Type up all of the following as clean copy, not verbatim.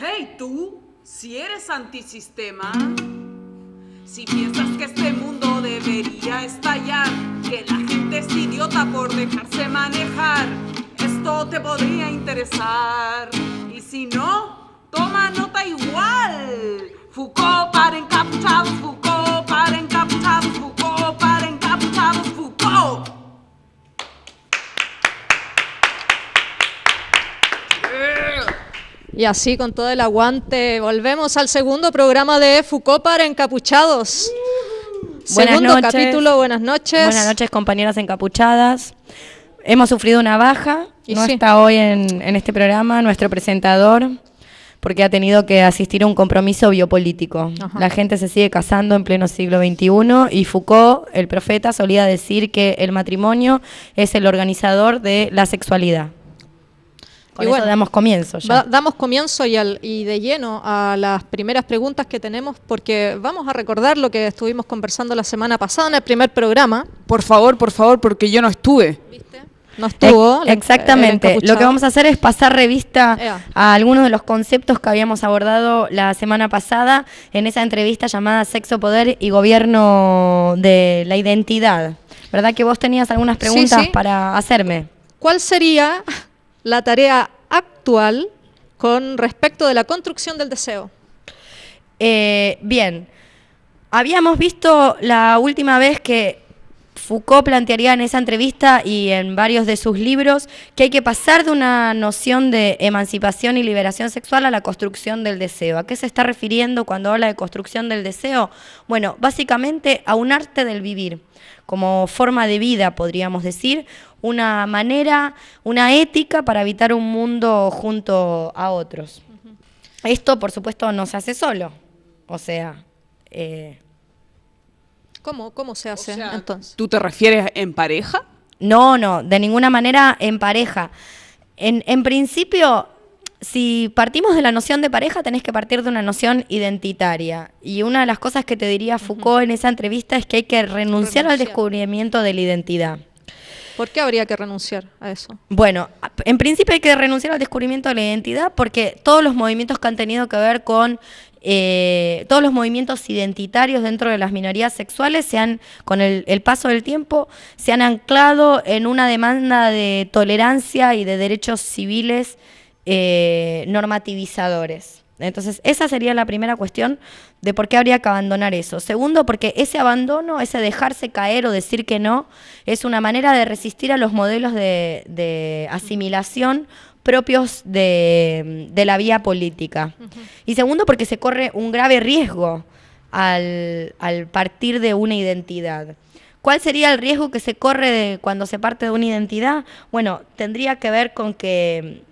Hey tú, si eres antisistema, si piensas que este mundo debería estallar, que la gente es idiota por dejarse manejar, esto te podría interesar. Y si no, toma nota igual. Foucault para encapuchados, Foucault para encapuchados, Foucault para encapuchados, Foucault. Y así, con todo el aguante, volvemos al segundo programa de Foucault para encapuchados. Segundo capítulo, buenas noches. Buenas noches, compañeras encapuchadas. Hemos sufrido una baja, no sí. está hoy en este programa nuestro presentador, porque ha tenido que asistir a un compromiso biopolítico. Ajá. La gente se sigue casando en pleno siglo XXI y Foucault, el profeta, solía decir que el matrimonio es el organizador de la sexualidad. Con eso damos comienzo ya. Damos comienzo y de lleno a las primeras preguntas que tenemos, porque vamos a recordar lo que estuvimos conversando la semana pasada en el primer programa. Por favor, porque yo no estuve. ¿Viste? No estuvo. Exactamente. Lo que vamos a hacer es pasar revista Ea. a algunos de los conceptos que habíamos abordado la semana pasada en esa entrevista llamada Sexo, Poder y Gobierno de la Identidad. ¿Verdad que vos tenías algunas preguntas Sí. para hacerme? ¿Cuál sería la tarea actual con respecto de la construcción del deseo? Bien, habíamos visto la última vez que Foucault plantearía en esa entrevista y en varios de sus libros que hay que pasar de una noción de emancipación y liberación sexual a la construcción del deseo. ¿A qué se está refiriendo cuando habla de construcción del deseo? Bueno, básicamente a un arte del vivir, como forma de vida, podríamos decir, una manera, una ética para habitar un mundo junto a otros. Esto, por supuesto, no se hace solo. O sea... ¿Cómo se hace entonces? ¿Tú te refieres en pareja? No, de ninguna manera en pareja. En principio, si partimos de la noción de pareja, tenés que partir de una noción identitaria. Y una de las cosas que te diría Foucault en esa entrevista es que hay que renunciar al descubrimiento de la identidad. ¿Por qué habría que renunciar a eso? Bueno, en principio hay que renunciar al descubrimiento de la identidad porque todos los movimientos que han tenido que ver con todos los movimientos identitarios dentro de las minorías sexuales con el paso del tiempo, se han anclado en una demanda de tolerancia y de derechos civiles normativizadores. Entonces, esa sería la primera cuestión de por qué habría que abandonar eso. Segundo, porque ese abandono, ese dejarse caer o decir que no, es una manera de resistir a los modelos de asimilación propios de la vía política. Y segundo, porque se corre un grave riesgo al partir de una identidad. ¿Cuál sería el riesgo que se corre cuando se parte de una identidad? Bueno, tendría que ver con que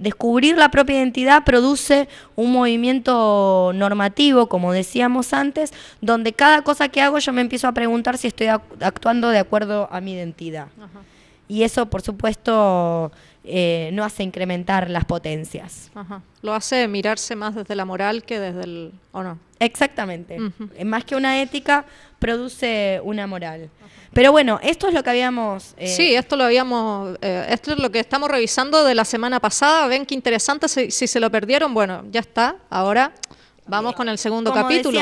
descubrir la propia identidad produce un movimiento normativo, como decíamos antes, donde cada cosa que hago yo me empiezo a preguntar si estoy actuando de acuerdo a mi identidad. Ajá. Y eso, por supuesto, no hace incrementar las potencias. Ajá. Lo hace mirarse más desde la moral que desde el... ¿o no? Exactamente. Más que una ética, produce una moral. Ajá. Pero bueno, esto es lo que habíamos... Sí, esto es lo que estamos revisando de la semana pasada. Ven qué interesante, si se lo perdieron, bueno, ya está. Ahora vamos con el segundo capítulo.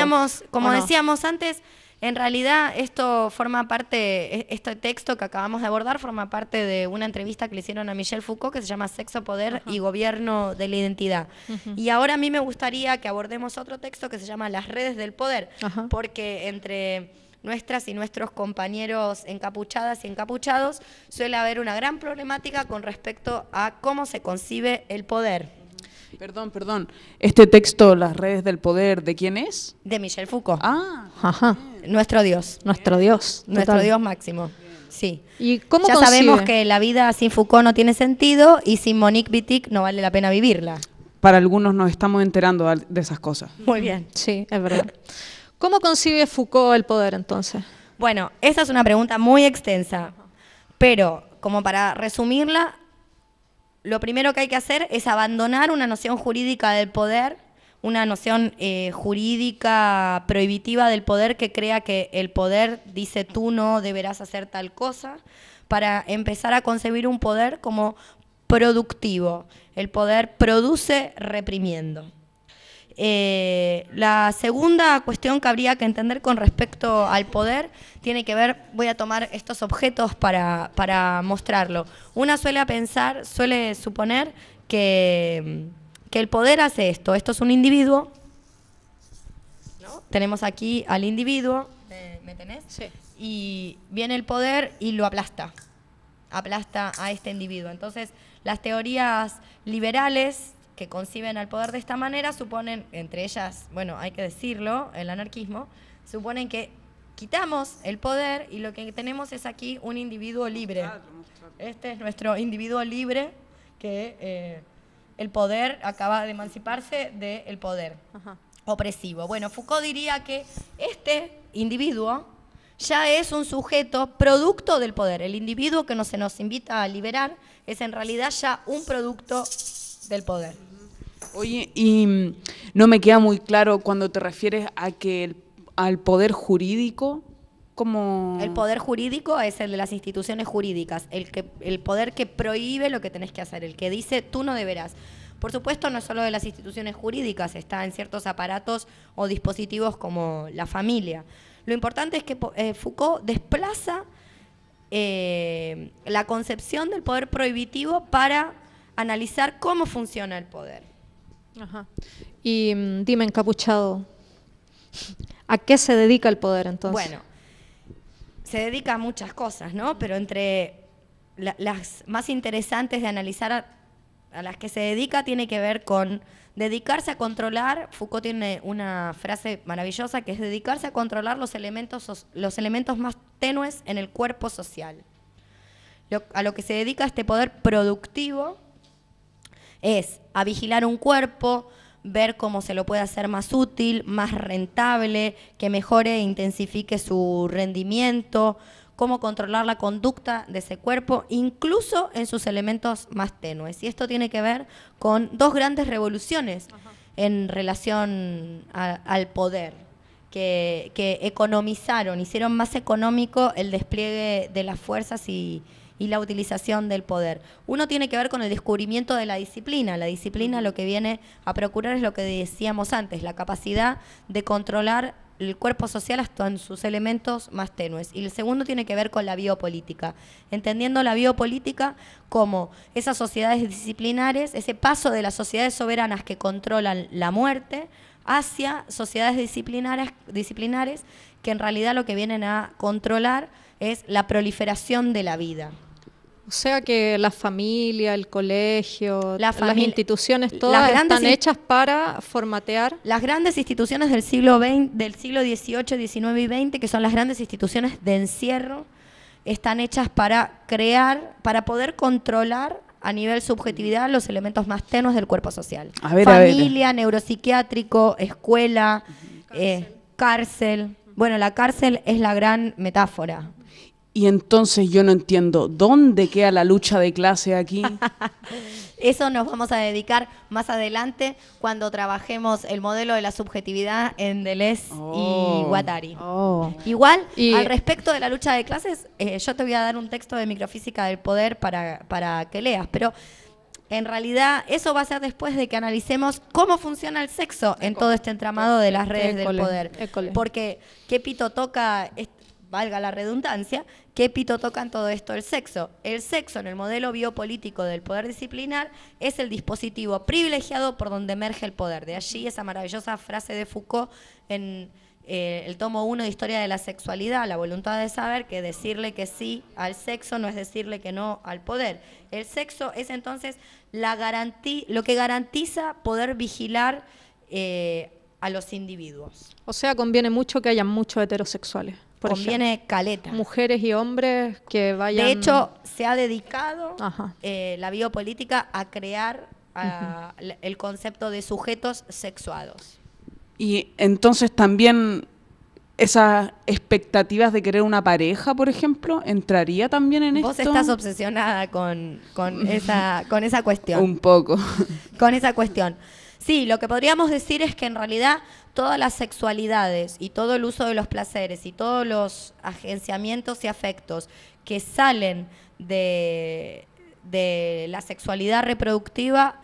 Decíamos antes, en realidad esto forma parte, este texto que acabamos de abordar forma parte de una entrevista que le hicieron a Michel Foucault que se llama Sexo, Poder y Gobierno de la Identidad. Y ahora a mí me gustaría que abordemos otro texto que se llama Las redes del poder, porque entre nuestras y nuestros compañeros encapuchadas y encapuchados suele haber una gran problemática con respecto a cómo se concibe el poder. Perdón. Este texto, Las redes del poder, ¿de quién es? De Michel Foucault. Ajá. Nuestro Dios. Nuestro Dios máximo. Sí. ¿Y cómo ya concibe? Sabemos que la vida sin Foucault no tiene sentido y sin Monique Wittig no vale la pena vivirla. Para algunos nos estamos enterando de esas cosas. Muy bien. Sí, es verdad. ¿Cómo concibe Foucault el poder entonces? Bueno, esa es una pregunta muy extensa, pero como para resumirla, lo primero que hay que hacer es abandonar una noción jurídica del poder, una noción jurídica prohibitiva del poder que crea que el poder dice tú no deberás hacer tal cosa, para empezar a concebir un poder como productivo, el poder produce reprimiendo. La segunda cuestión que habría que entender con respecto al poder tiene que ver, voy a tomar estos objetos para mostrarlo. Una suele suponer que el poder hace esto. Esto es un individuo, ¿no? Tenemos aquí al individuo, ¿me tenés? Sí. Y viene el poder y lo aplasta a este individuo. Entonces, las teorías liberales que conciben al poder de esta manera suponen, entre ellas, bueno, hay que decirlo, el anarquismo, suponen que quitamos el poder y lo que tenemos es aquí un individuo libre. Este es nuestro individuo libre que el poder acaba de emanciparse del poder opresivo. Bueno, Foucault diría que este individuo ya es un sujeto producto del poder. El individuo que se nos invita a liberar es en realidad ya un producto del poder. Oye, y no me queda muy claro cuando te refieres a que al poder jurídico, ¿cómo? El poder jurídico es el de las instituciones jurídicas, el poder que prohíbe lo que tenés que hacer, el que dice tú no deberás. Por supuesto, no es solo de las instituciones jurídicas, está en ciertos aparatos o dispositivos como la familia. Lo importante es que Foucault desplaza la concepción del poder prohibitivo para analizar cómo funciona el poder. Ajá. Y dime, encapuchado, ¿a qué se dedica el poder entonces? Bueno, se dedica a muchas cosas, ¿no? Pero entre las más interesantes de analizar a las que se dedica tiene que ver con dedicarse a controlar. Foucault tiene una frase maravillosa que es dedicarse a controlar los elementos más tenues en el cuerpo social. A lo que se dedica este poder productivo es a vigilar un cuerpo, ver cómo se lo puede hacer más útil, más rentable, que mejore e intensifique su rendimiento, cómo controlar la conducta de ese cuerpo, incluso en sus elementos más tenues. Y esto tiene que ver con dos grandes revoluciones en relación al poder, que economizaron, hicieron más económico el despliegue de las fuerzas y la utilización del poder. Uno tiene que ver con el descubrimiento de la disciplina. La disciplina lo que viene a procurar es lo que decíamos antes, la capacidad de controlar el cuerpo social hasta en sus elementos más tenues. Y el segundo tiene que ver con la biopolítica, entendiendo la biopolítica como esas sociedades disciplinares, ese paso de las sociedades soberanas que controlan la muerte hacia sociedades disciplinares que en realidad lo que vienen a controlar es la proliferación de la vida. O sea que la familia, el colegio, las instituciones todas están hechas para formatear. Las grandes instituciones del siglo XVIII, XIX y XX, que son las grandes instituciones de encierro, están hechas para crear, para poder controlar a nivel subjetividad los elementos más tenues del cuerpo social. Familia, neuropsiquiátrico, escuela, cárcel. Bueno, la cárcel es la gran metáfora. Y entonces yo no entiendo, ¿dónde queda la lucha de clase aquí? Eso nos vamos a dedicar más adelante cuando trabajemos el modelo de la subjetividad en Deleuze y Guattari. Igual, al respecto de la lucha de clases, yo te voy a dar un texto de microfísica del poder para que leas, pero en realidad eso va a ser después de que analicemos cómo funciona el sexo en todo este entramado de las redes del poder. Porque qué pito toca, valga la redundancia, qué pito toca en todo esto el sexo. El sexo en el modelo biopolítico del poder disciplinar es el dispositivo privilegiado por donde emerge el poder. De allí esa maravillosa frase de Foucault en el tomo 1 de Historia de la Sexualidad, la voluntad de saber, que decirle que sí al sexo no es decirle que no al poder. El sexo es entonces lo que garantiza poder vigilar a los individuos. O sea, conviene mucho que haya muchos heterosexuales. Conviene caleta. Mujeres y hombres que vayan... De hecho, se ha dedicado la biopolítica a crear el concepto de sujetos sexuados. Y entonces también esas expectativas de querer una pareja, por ejemplo, ¿entraría también en esto? Vos estás obsesionada con esa cuestión. Un poco. Con esa cuestión. Sí, lo que podríamos decir es que en realidad todas las sexualidades y todo el uso de los placeres y todos los agenciamientos y afectos que salen de la sexualidad reproductiva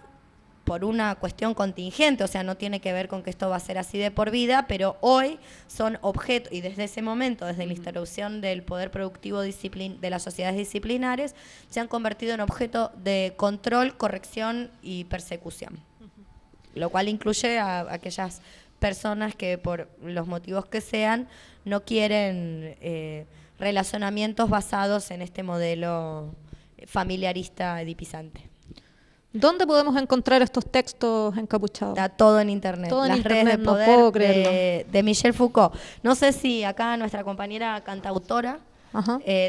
por una cuestión contingente, o sea, no tiene que ver con que esto va a ser así de por vida, pero hoy son objeto, y desde ese momento, desde la instauración del poder productivo de las sociedades disciplinares, se han convertido en objeto de control, corrección y persecución. Lo cual incluye a aquellas personas que por los motivos que sean no quieren relacionamientos basados en este modelo familiarista edipizante. ¿Dónde podemos encontrar estos textos encapuchados? Está todo en internet. Todo en Las internet, redes de no poder puedo creerlo. de Michel Foucault. No sé si acá nuestra compañera cantautora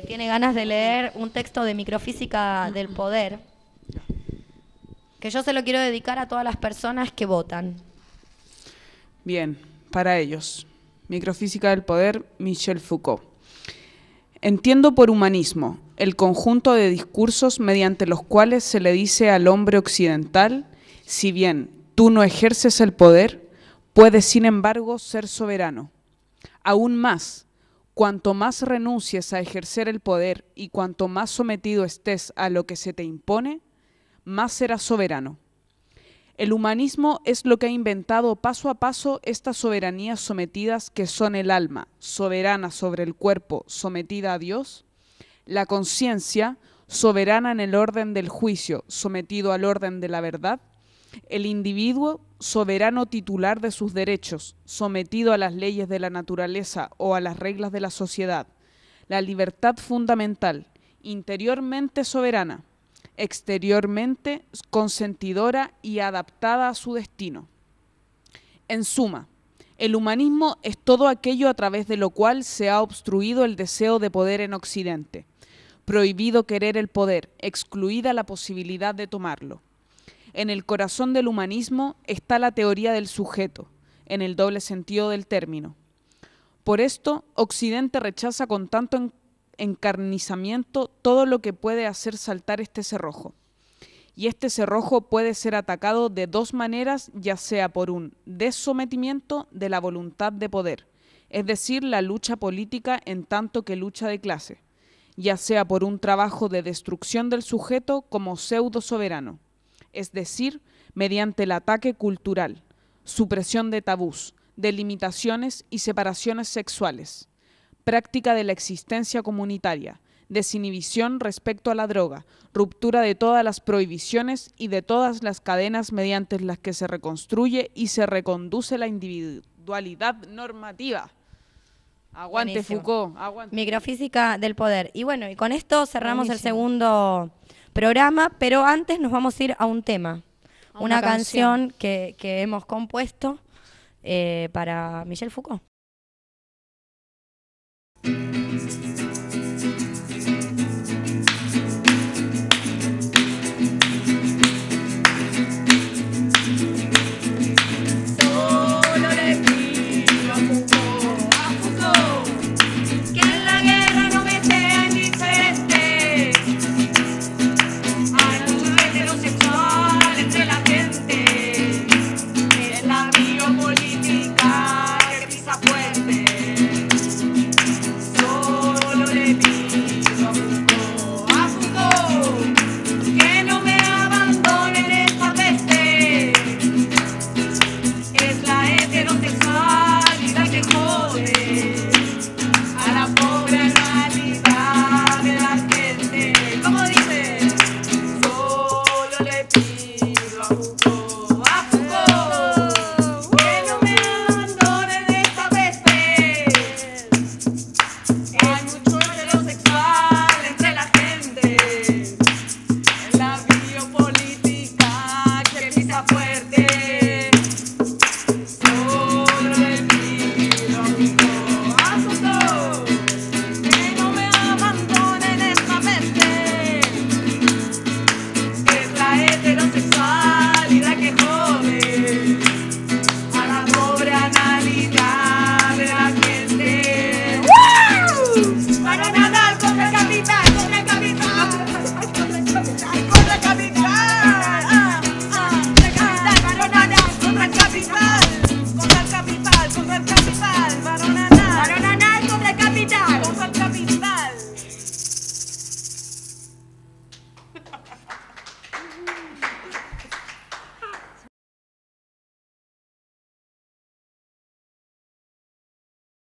tiene ganas de leer un texto de Microfísica del Poder, que yo se lo quiero dedicar a todas las personas que votan. Bien, para ellos. Microfísica del Poder, Michel Foucault. Entiendo por humanismo el conjunto de discursos mediante los cuales se le dice al hombre occidental, si bien tú no ejerces el poder, puedes sin embargo ser soberano. Aún más, cuanto más renuncies a ejercer el poder y cuanto más sometido estés a lo que se te impone, más serás soberano. El humanismo es lo que ha inventado paso a paso estas soberanías sometidas que son el alma, soberana sobre el cuerpo, sometida a Dios, la conciencia, soberana en el orden del juicio, sometido al orden de la verdad, el individuo, soberano titular de sus derechos, sometido a las leyes de la naturaleza o a las reglas de la sociedad, la libertad fundamental, interiormente soberana, exteriormente consentidora y adaptada a su destino. En suma, el humanismo es todo aquello a través de lo cual se ha obstruido el deseo de poder en Occidente, prohibido querer el poder, excluida la posibilidad de tomarlo. En el corazón del humanismo está la teoría del sujeto, en el doble sentido del término. Por esto, Occidente rechaza con tanto encarnizamiento todo lo que puede hacer saltar este cerrojo. Y este cerrojo puede ser atacado de dos maneras, ya sea por un desometimiento de la voluntad de poder, es decir, la lucha política en tanto que lucha de clase, ya sea por un trabajo de destrucción del sujeto como pseudo soberano, es decir, mediante el ataque cultural, supresión de tabús, de limitaciones y separaciones sexuales, práctica de la existencia comunitaria, desinhibición respecto a la droga, ruptura de todas las prohibiciones y de todas las cadenas mediante las que se reconstruye y se reconduce la individualidad normativa. Aguante Buenísimo. Foucault, aguante. Microfísica del Poder. Y bueno, y con esto cerramos Buenísimo. el segundo programa, pero antes nos vamos a ir a un tema, A una una canción que hemos compuesto para Michel Foucault.